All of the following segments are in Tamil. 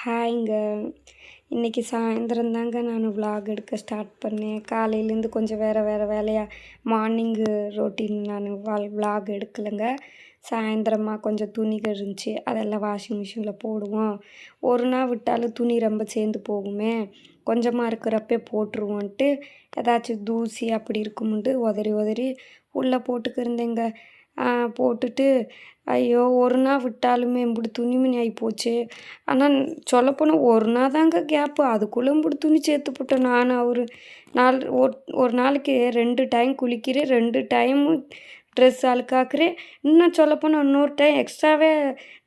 ஹாய்ங்க. இன்றைக்கி சாயந்தரம் தாங்க நான் விலாக் எடுக்க ஸ்டார்ட் பண்ணேன். காலையிலேருந்து கொஞ்சம் வேறு வேலையாக மார்னிங்கு ரொட்டீன் நான் விலாக் எடுக்கலைங்க. சாயந்தரமா கொஞ்சம் துணிகள் இருந்துச்சு, அதெல்லாம் வாஷிங் மிஷினில் போடுவோம். ஒரு நாள் விட்டாலும் துணி ரொம்ப சேர்ந்து போகுமே, கொஞ்சமாக இருக்கிறப்பே போட்டுருவோன்ட்டு ஏதாச்சும் தூசி அப்படி இருக்குமுன்ட்டு உதறி உதறி உள்ளே போட்டுக்கிருந்தேங்க. போட்டுட்டு ஐயோ! ஒரு நாள் விட்டாலுமே இம்புட்டு துணிமணி ஆகிப்போச்சே. ஆனால் சொல்லப்போனால் ஒரு நாள் தாங்க கேப்பு, அதுக்குள்ளே இம்புட்டு துணி சேர்த்துப்புட்டேன். நான் ஒரு நாளைக்கு 2 டைம் குளிக்கிறேன், 2 டைமும் ட்ரெஸ் அழுக்காக்குறேன். இன்னும் சொல்லப்போனால் இன்னொரு டைம் எக்ஸ்ட்ராவே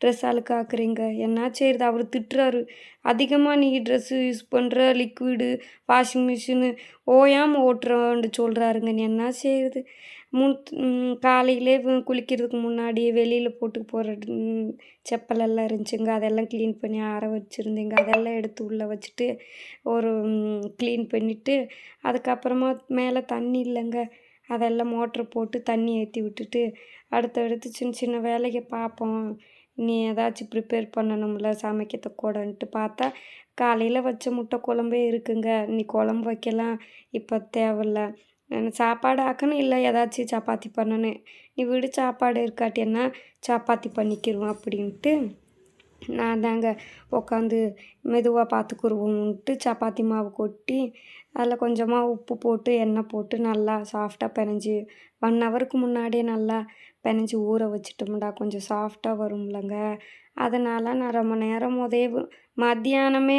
ட்ரெஸ் அழுக்காக்குறேங்க. என்ன செய்கிறது, அவர் திட்டுறாரு. அதிகமாக நீ ட்ரெஸ்ஸு யூஸ் பண்ணுற, லிக்விடு வாஷிங் மிஷினு ஓயாமல் ஓட்டுறோன்ட்டு சொல்கிறாருங்க. நீ என்ன செய்கிறது. காலையிலே குளிக்கிறதுக்கு முன்னாடி வெளியில் போட்டு போகிற செப்பலெல்லாம் இருந்துச்சுங்க, அதெல்லாம் க்ளீன் பண்ணி ஆற வச்சுருந்தேங்க. அதெல்லாம் எடுத்து உள்ளே வச்சுட்டு ஒரு க்ளீன் பண்ணிவிட்டு, அதுக்கப்புறமா மேலே தண்ணி இல்லைங்க, அதெல்லாம் மோட்ரு போட்டு தண்ணி ஏற்றி விட்டுட்டு அடுத்தடுத்து சின்ன சின்ன வேலையை பார்ப்போம். நீ ஏதாச்சும் ப்ரிப்பேர் பண்ணணும்ல சமைக்கிறதுக்கூடன்ட்டு பார்த்தா, காலையில் வச்ச முட்டை குழம்பே இருக்குங்க. நீ குழம்பு வைக்கலாம், இப்போ தேவையில்ல. சாப்பாடு ஆக்கணும், இல்லை ஏதாச்சும் சப்பாத்தி பண்ணணும். நீ விடு, சாப்பாடு இருக்காட்டின்னா சப்பாத்தி பண்ணிக்கிருவோம் அப்படின்ட்டு நான் தாங்க உட்காந்து மெதுவாக பார்த்துக்குருவோன்ட்டு சப்பாத்தி மாவு கொட்டி அதில் கொஞ்சமாக உப்பு போட்டு எண்ணெய் போட்டு நல்லா சாஃப்டாக பெனஞ்சு 1 ஹவருக்கு முன்னாடியே நல்லா பெனஞ்சு ஊற வச்சுட்டோம்டா, கொஞ்சம் சாஃப்டாக வரும்லங்க. அதனால் நான் ரொம்ப நேரம் மத்தியானமே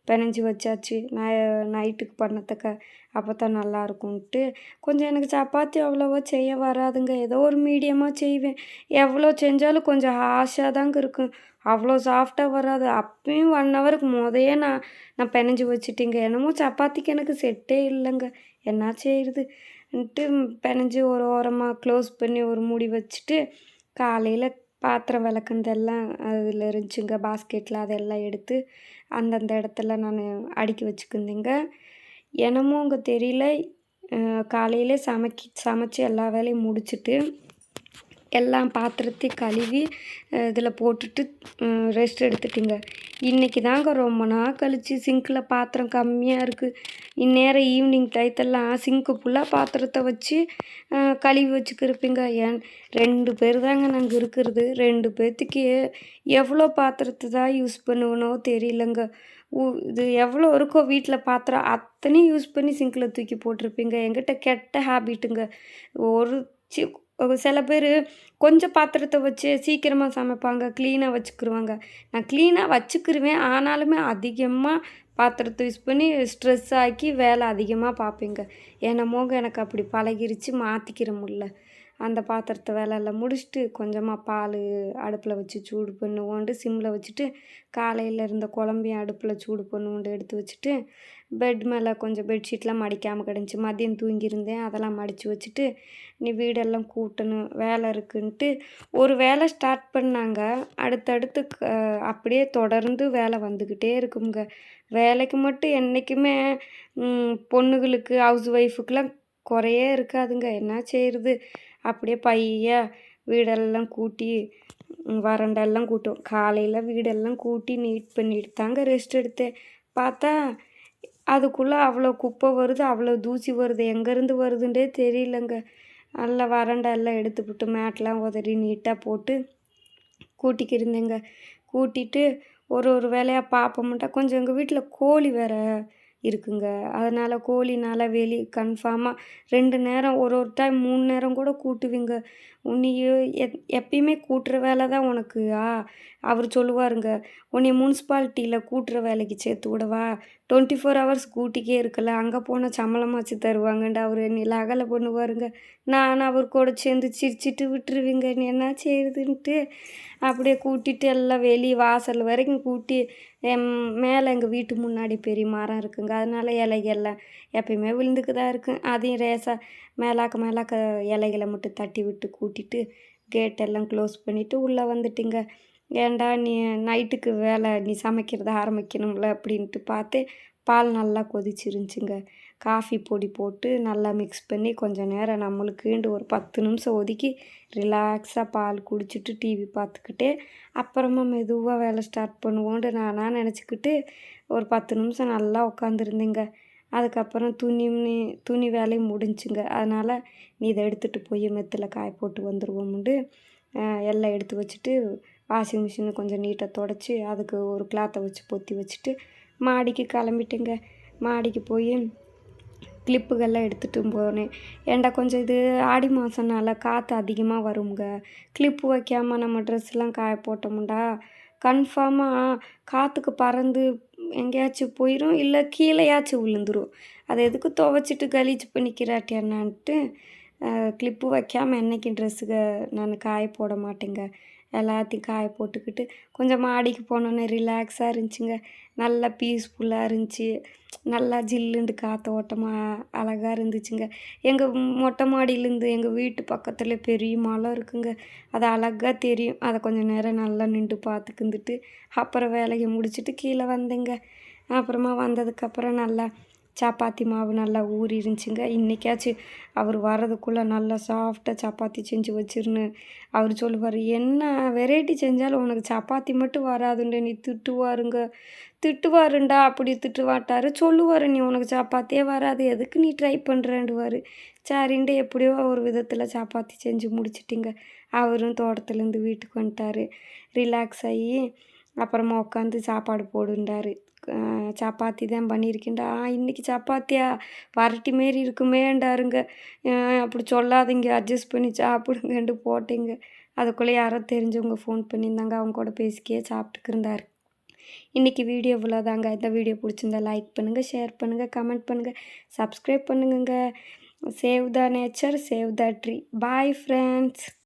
பெனஞ்சு வச்சாச்சு, நைட்டுக்கு பண்ணத்துக்கு. அப்போ தான் நல்லாயிருக்கும்ன்ட்டு. கொஞ்சம் எனக்கு சப்பாத்தி அவ்வளோவா செய்ய வராதுங்க, ஏதோ ஒரு மீடியமாக செய்வேன். எவ்வளோ செஞ்சாலும் கொஞ்சம் ஹார்ஷாக தாங்க இருக்கும், அவ்வளோ சாஃப்டாக வராது. அப்பயும் 1 ஹவருக்கு நான் பெனஞ்சு வச்சுட்டேங்க. என்னமோ சப்பாத்திக்கு எனக்கு செட்டே இல்லைங்க. என்ன செய்கிறதுன்ட்டு பெனஞ்சு ஒரு ஓரமாக க்ளோஸ் பண்ணி ஒரு மூடி வச்சுட்டு, காலையில் பாத்திரம் விளக்குனதெல்லாம் அதில் இருந்துச்சுங்க பாஸ்கெட்டில், அதெல்லாம் எடுத்து அந்தந்த இடத்துல நான் அடுக்கி வச்சுக்கிருந்தேங்க. என்னமோங்க தெரியல, காலையிலே சமைச்சு எல்லா வேலையும் முடிச்சுட்டு எல்லாம் பாத்திரத்தையும் கழுவி இதில் போட்டுட்டு ரெஸ்ட் எடுத்துட்டிங்க. இன்றைக்கி தாங்க ரொம்ப நாள் கழித்து சிங்கில் பாத்திரம் கம்மியாக இருக்குது. இந்நேரம் ஈவினிங் டயத்தெல்லாம் சிங்க்கு ஃபுல்லாக பாத்திரத்தை வச்சு கழுவி வச்சுக்கிருப்பீங்க. 2 பேர் தாங்க நாங்கள் இருக்கிறது. 2 பேர்த்துக்கு எவ்வளோ பாத்திரத்தை தான் யூஸ் பண்ணுவனோ தெரியலங்க. இது எவ்வளோ இருக்கோ வீட்டில் பாத்திரம் அத்தனையும் யூஸ் பண்ணி சிங்கில் தூக்கி போட்டிருப்பீங்க. என்கிட்ட கெட்ட ஹேபிட்டுங்க. சில பேர் கொஞ்சம் பாத்திரத்தை வச்சு சீக்கிரமாக சமைப்பாங்க, க்ளீனாக வச்சுக்கிருவாங்க. நான் க்ளீனாக வச்சுக்கிருவேன், ஆனாலுமே அதிகமாக பாத்திரத்தை யூஸ் பண்ணி ஸ்ட்ரெஸ் ஆக்கி வேலை அதிகமாக பார்ப்பேங்க. என்னமோங்க எனக்கு அப்படி பழகிருச்சு, மாற்றிக்கிற முடியல. அந்த பாத்திரத்தை வேலையெல்லாம் முடிச்சுட்டு கொஞ்சமாக பால் அடுப்பில் வச்சு சூடு பண்ணுவோன்ட்டு சிம்மில் வச்சுட்டு, காலையில் இருந்த குழம்பையும் அடுப்பில் சூடு பண்ணுவோன்ட்டு எடுத்து வச்சுட்டு, பெட் மேலே கொஞ்சம் பெட்ஷீட்லாம் மடிக்காமல் கிடந்துச்சு, மதியம் தூங்கியிருந்தேன், அதெல்லாம் மடித்து வச்சுட்டு நீ வீடெல்லாம் கூட்டணும் வேலை இருக்குன்ட்டு ஒரு வேலை ஸ்டார்ட் பண்ணாங்க. அடுத்தடுத்து அப்படியே தொடர்ந்து வேலை வந்துக்கிட்டே இருக்குங்க. வேலைக்கு மட்டும் என்றைக்குமே பொண்ணுங்களுக்கு ஹவுஸ் ஒய்ஃபுக்கெலாம் குறையே இருக்காதுங்க. என்ன செய்கிறது, அப்படியே பையா வீடெல்லாம் கூட்டி வறண்டெல்லாம் கூட்டும். காலையில் வீடெல்லாம் கூட்டி நீட் பண்ணிட்டு தாங்க ரெஸ்ட் எடுத்தேன். பார்த்தா அதுக்குள்ளே அவ்வளோ குப்பை வருது, அவ்வளோ தூசி வருது, எங்கேருந்து வருதுன்றே தெரியலங்க. நல்லா வறண்டை எல்லாம் எடுத்துவிட்டு மேட்லாம் உதறி நீட்டாக போட்டு கூட்டிக்கிருந்தேங்க. கூட்டிட்டு ஒரு வேலையாக பார்ப்போம்ட்டா கொஞ்சம் எங்கள் வீட்டில் கோழி வேறு இருக்குங்க. அதனால் கோழினால் கன்ஃபார்மாக 2 நேரம் ஒரு டைம் 3 நேரம் கூட கூட்டுவீங்க. நீ எப்பயுமே கூட்டுற வேலை தான் உனக்கு. அவர் சொல்லுவாருங்க, உன்னை முனிசிபாலிட்டியில் கூட்டுற வேலைக்கு சேர்த்து விடவா, 24 ஹவர்ஸ் கூட்டிக்கே இருக்கல, அங்கே போனால் சம்பளமாச்சு தருவாங்கன்ட்டு அவர் என்னை அகலை பண்ணுவாருங்க. நான் அவர் கூட சேர்ந்து சிரிச்சிட்டு விட்டுருவீங்க. நீ என்ன செய்யுதுன்ட்டு அப்படியே கூட்டிகிட்டு எல்லாம் வெளியே வாசல் வரைக்கும் கூட்டி, மேலே எங்கள் வீட்டு முன்னாடி பெரிய மரம் இருக்குங்க, அதனால் இலைகள்லாம் எப்பயுமே விழுந்துக்கு தான் இருக்கும். அதையும் ரேசாக மேலாக்க இலைகளை மட்டும் தட்டி விட்டு கூட்டிட்டு கேட்டெல்லாம் க்ளோஸ் பண்ணிவிட்டு உள்ளே வந்துட்டிங்க. ஏன்டா நீ நைட்டுக்கு வேலை நீ சமைக்கிறத ஆரம்பிக்கணும்ல அப்படின்ட்டு பார்த்து பால் நல்லா கொதிச்சிருந்துச்சுங்க. காஃபி பொடி போட்டு நல்லா மிக்ஸ் பண்ணி கொஞ்சம் நேரம் நம்மளுக்குண்டு ஒரு 10 நிமிஷம் ஒதுக்கி ரிலாக்ஸாக பால் குடிச்சிட்டு டிவி பார்த்துக்கிட்டே அப்புறமா மெதுவாக வேலை ஸ்டார்ட் பண்ணுவோன்ட்டு நான் நினச்சிக்கிட்டு ஒரு 10 நிமிஷம் நல்லா உட்காந்துருந்தேங்க. அதுக்கப்புறம் துணி வேலையும் முடிஞ்சுங்க. அதனால் நீ இதை எடுத்துகிட்டு போய் மெத்தில் காய போட்டு வந்துடுவோம்ண்டு எல்லாம் எடுத்து வச்சுட்டு வாஷிங் மிஷினை கொஞ்சம் நீட்டாக தொடச்சி அதுக்கு ஒரு கிளாத்தை வச்சு பொத்தி வச்சுட்டு மாடிக்கு கிளம்பிட்டேங்க. மாடிக்கு போய் கிளிப்புகள்லாம் எடுத்துகிட்டு போனேன். ஏன்டா கொஞ்சம் இது ஆடி மாதம்னால காற்று அதிகமாக வருங்க. கிளிப்பு வைக்காமல் நம்ம ட்ரெஸ்லாம் காய போட்டோமுண்டா கன்ஃபார்மாக காற்றுக்கு பறந்து எங்கேயாச்சும் போயிடும், இல்லை கீழேயாச்சும் விழுந்துடும். அதை எதுக்கு துவைச்சிட்டு கலீஜ் பண்ணிக்கிறாட்டி என்னான்ட்டு கிளிப்பு வைக்காமல் என்றைக்கும் ட்ரெஸ்ஸுக்கு நான் காய போட மாட்டேங்க. எல்லாத்தையும் காய போட்டுக்கிட்டு கொஞ்சம் மாடிக்கு போனோன்னே ரிலாக்ஸாக இருந்துச்சுங்க. நல்லா பீஸ்ஃபுல்லாக இருந்துச்சு. நல்லா ஜில்லுண்டு காற்றோட்டமாக அழகாக இருந்துச்சுங்க. எங்கள் மொட்டை மாடியிலேருந்து எங்கள் வீட்டு பக்கத்தில் பெரிய மலை இருக்குங்க. அது அழகாக தெரியும். அதை கொஞ்சம் நேரம் நல்லா நின்று பார்த்துக்கிந்துட்டு அப்புறம் வேலையை முடிச்சுட்டு கீழே வந்தேங்க. அப்புறமா வந்ததுக்கப்புறம் நல்லா சப்பாத்தி மாவு நல்லா ஊறி இருந்துச்சுங்க. இன்றைக்காச்சும் அவர் வர்றதுக்குள்ளே நல்லா சாஃப்டாக சப்பாத்தி செஞ்சு வச்சிருன்னு அவர் சொல்லுவார், என்ன வெரைட்டி செஞ்சாலும் உனக்கு சப்பாத்தி மட்டும் வராதுண்டு நீ திட்டுவாருண்டா. அப்படி திட்டுவாட்டார். சொல்லுவார், நீ உனக்கு சப்பாத்தியே வராது எதுக்கு நீ ட்ரை பண்ணுறேன்டுவார். சரின்ட்டு எப்படியோ ஒரு விதத்தில் சப்பாத்தி செஞ்சு முடிச்சிட்டிங்க. அவரும் தோட்டத்துலேருந்து வீட்டுக்கு வந்துட்டார். ரிலாக்ஸ் ஆகி அப்புறமா உட்காந்து சாப்பாடு போடுண்டார். சப்பாத்தி தான் பண்ணியிருக்கேன்டா. இன்றைக்கி சப்பாத்தியா வரட்டி மாரி இருக்குமேண்டாருங்க. அப்படி சொல்லாதீங்க, அட்ஜஸ்ட் பண்ணி சாப்பிடுங்கன்ட்டு போட்டேங்க. அதுக்குள்ளே யாரோ தெரிஞ்சவங்க ஃபோன் பண்ணியிருந்தாங்க. அவங்க கூட பேசிக்கே சாப்பிட்டுக்கிருந்தார். இன்றைக்கி வீடியோ இவ்வளோதாங்க. இந்த வீடியோ பிடிச்சிருந்தா லைக் பண்ணுங்கள், ஷேர் பண்ணுங்கள், கமெண்ட் பண்ணுங்கள், சப்ஸ்கிரைப் பண்ணுங்க. Save the nature, save the tree. Bye friends.